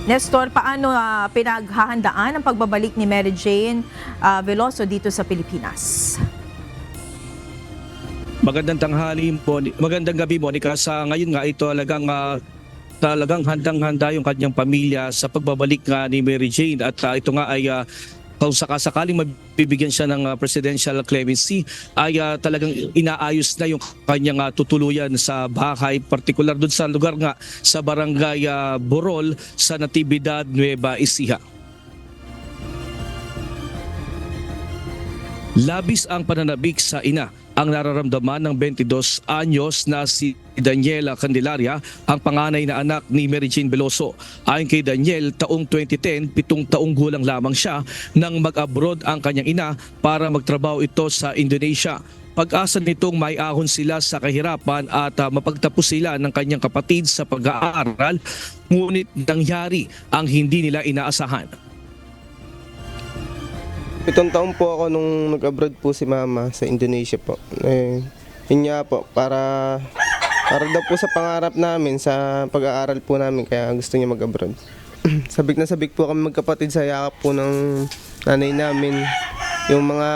Nestor, paano pinaghahandaan ang pagbabalik ni Mary Jane Veloso dito sa Pilipinas? Magandang tanghali po, magandang gabi Monica. Sa ngayon nga ito talagang handang-handa yung kanyang pamilya sa pagbabalik nga ni Mary Jane at ito nga ay kung sakasakaling mabibigyan siya ng presidential clemency ay talagang inaayos na yung kanyang tutuluyan sa bahay, partikular doon sa lugar nga sa barangay Borol sa Natividad, Nueva Ecija. Labis ang pananabik sa ina ang nararamdaman ng 22 anyos na si Daniela Candelaria, ang panganay na anak ni Mary Jane Veloso. Ayon kay Daniel, taong 2010, 7 taong gulang lamang siya nang mag-abroad ang kanyang ina para magtrabaho ito sa Indonesia. Pag-asa nitong may ahon sila sa kahirapan at mapagtapos sila ng kanyang kapatid sa pag-aaral, ngunit nangyari ang hindi nila inaasahan. 7 taon po ako nung nag-abroad po si mama sa Indonesia po. Yun nga po, para daw po sa pangarap namin, sa pag-aaral po namin, kaya gusto niya mag-abroad. Sabik na sabik po kami magkapatid sa yakap po ng nanay namin. Yung mga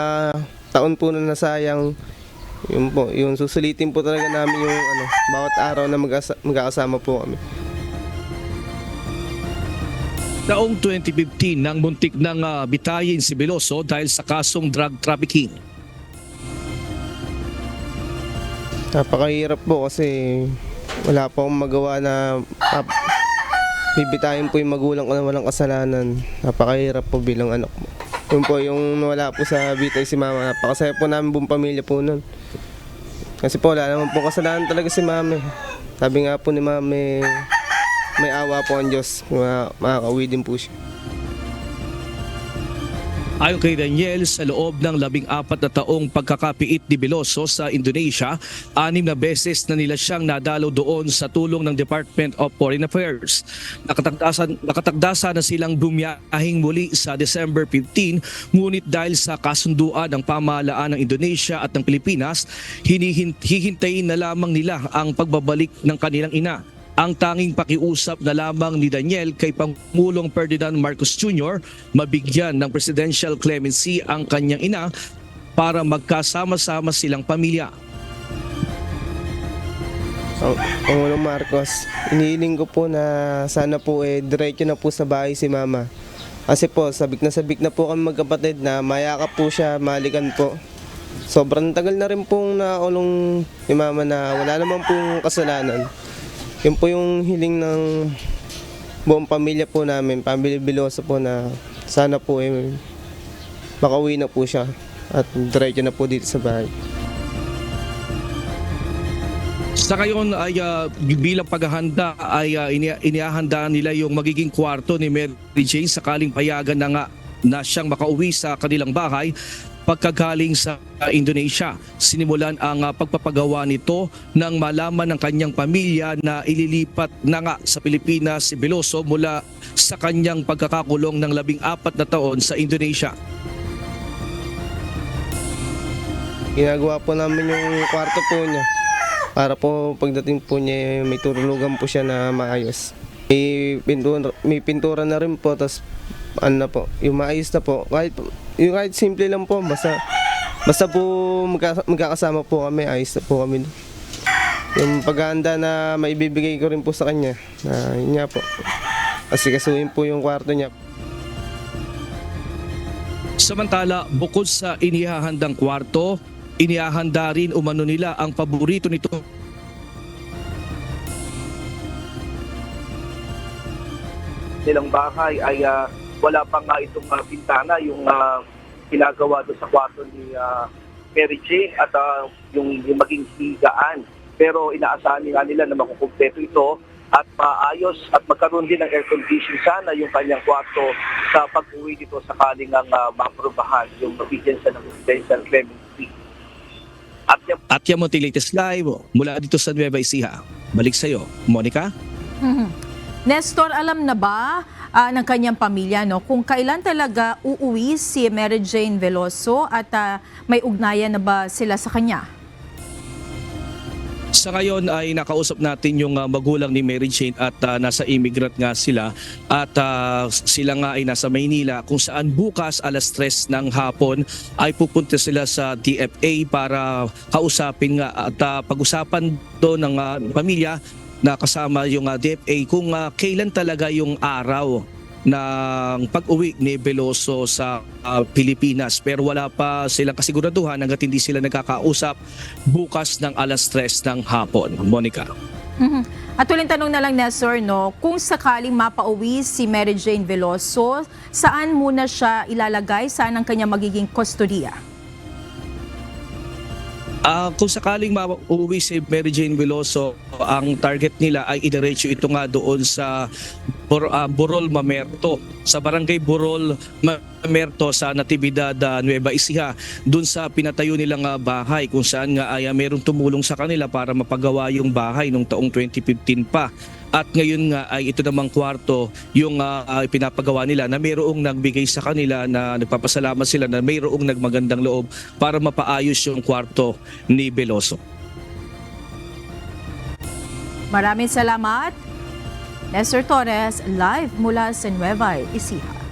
taon po na nasayang, yun po, yung susulitin po talaga namin yung bawat araw na magkakasama po kami. Taong 2015 nang muntik nang bitayin si Veloso dahil sa kasong drug trafficking. Napakahirap po kasi wala po akong magawa na bibitayin po yung magulang ko na walang kasalanan. Napakahirap po bilang anak mo. Yun po yung wala po sa bitay si mama. Napakasaya po namin buong pamilya po nun. Kasi po wala naman po kasalanan talaga si mama. Sabi nga po ni mama, may awa po ang Diyos, makakauwi din po siya. Ayon kay Daniel, sa loob ng 14 na taong pagkakapiit ni Veloso sa Indonesia, 6 na beses na nila siyang nadalaw doon sa tulong ng Department of Foreign Affairs. Nakatagdasa na silang bumiyahing muli sa December 15, ngunit dahil sa kasunduan ng pamahalaan ng Indonesia at ng Pilipinas, hihintayin na lamang nila ang pagbabalik ng kanilang ina. Ang tanging pakiusap na lamang ni Daniel kay Pangulong Ferdinand Marcos Jr. mabigyan ng presidential clemency ang kanyang ina para magkasama-sama silang pamilya. Pangulong Marcos, inihiling ko po na sana po diretso na po sa bahay si mama. Kasi po, sabik na po kami magkapatid na mayakap po siya, malikan po. Sobrang tagal na rin pong nakulong ni mama na wala naman pong kasalanan. Yun po yung hiling ng buong pamilya po namin, pamilya Veloso po, na sana po makauwi na po siya at diretso na po dito sa bahay. Sa ngayon ay bilang paghahanda ay inihahanda nila yung magiging kwarto ni Mary Jane sakaling payagan na siyang makauwi sa kanilang bahay pagkagaling sa Indonesia. Sinimulan ang pagpapagawa nito nang malaman ng kanyang pamilya na ililipat na nga sa Pilipinas si Veloso mula sa kanyang pagkakakulong ng 14 na taon sa Indonesia. Ginagawa po namin yung kwarto po niya para po pagdating po niya may turulugan po siya na maayos. May pintura na rin po, tapos po, yung maayos na po. Kahit simple lang po, basta po magkakasama po kami, ayos na po kami. Yung paghahanda na maibibigay ko rin po sa kanya, na yun nga po, asikasuhin po yung kwarto niya. Samantala, bukod sa inihahandang kwarto, inihahanda rin umano nila ang paborito nito. Nilang bahay ay wala pa nga itong bintana, yung ginagawa doon sa kwarto ni Mary Jane at yung maging higaan. Pero inaasahan nila na makukumpleto ito at maayos at magkaroon din ng air condition sana yung kanyang kwarto sa pag-uwi dito sakaling ang maprobahan yung mabigyan siya ng presidential clemency. At yan mo latest live mula dito sa Nueva Ecija. Balik sa iyo, Monica. Nestor, alam na ba ng kanyang pamilya kung kailan talaga uuwi si Mary Jane Veloso at may ugnayan na ba sila sa kanya? Sa ngayon ay nakausap natin yung magulang ni Mary Jane at nasa immigrant nga sila at sila nga ay nasa Maynila kung saan bukas alas 3 ng hapon ay pupunta sila sa DFA para kausapin nga at pag-usapan doon ng pamilya na kasama yung DFA kung kailan talaga yung araw ng pag-uwi ni Veloso sa Pilipinas. Pero wala pa silang kasiguraduhan hanggat hindi sila nagkakausap bukas ng alas 3 ng hapon. Monica. At uling tanong na lang, Nestor, no, kung sakaling mapauwi si Mary Jane Veloso, saan muna siya ilalagay? Saan ang kanya magiging kustodiya? Kung sakaling mauwi si Mary Jane Veloso, ang target nila ay idiretso ito nga doon sa Burol Mamerto, sa barangay Burol Mamerto sa Natividad, Nueva Ecija, doon sa pinatayo nilang bahay kung saan nga ay mayroong tumulong sa kanila para mapagawa yung bahay noong taong 2015 pa. At ngayon nga ay ito namang kwarto yung pinapagawa nila na mayroong nagbigay sa kanila na nagpapasalamat sila na mayroong nagmagandang loob para mapaayos yung kwarto ni Veloso. Maraming salamat. Nestor Torres, live mula sa Nueva Ecija.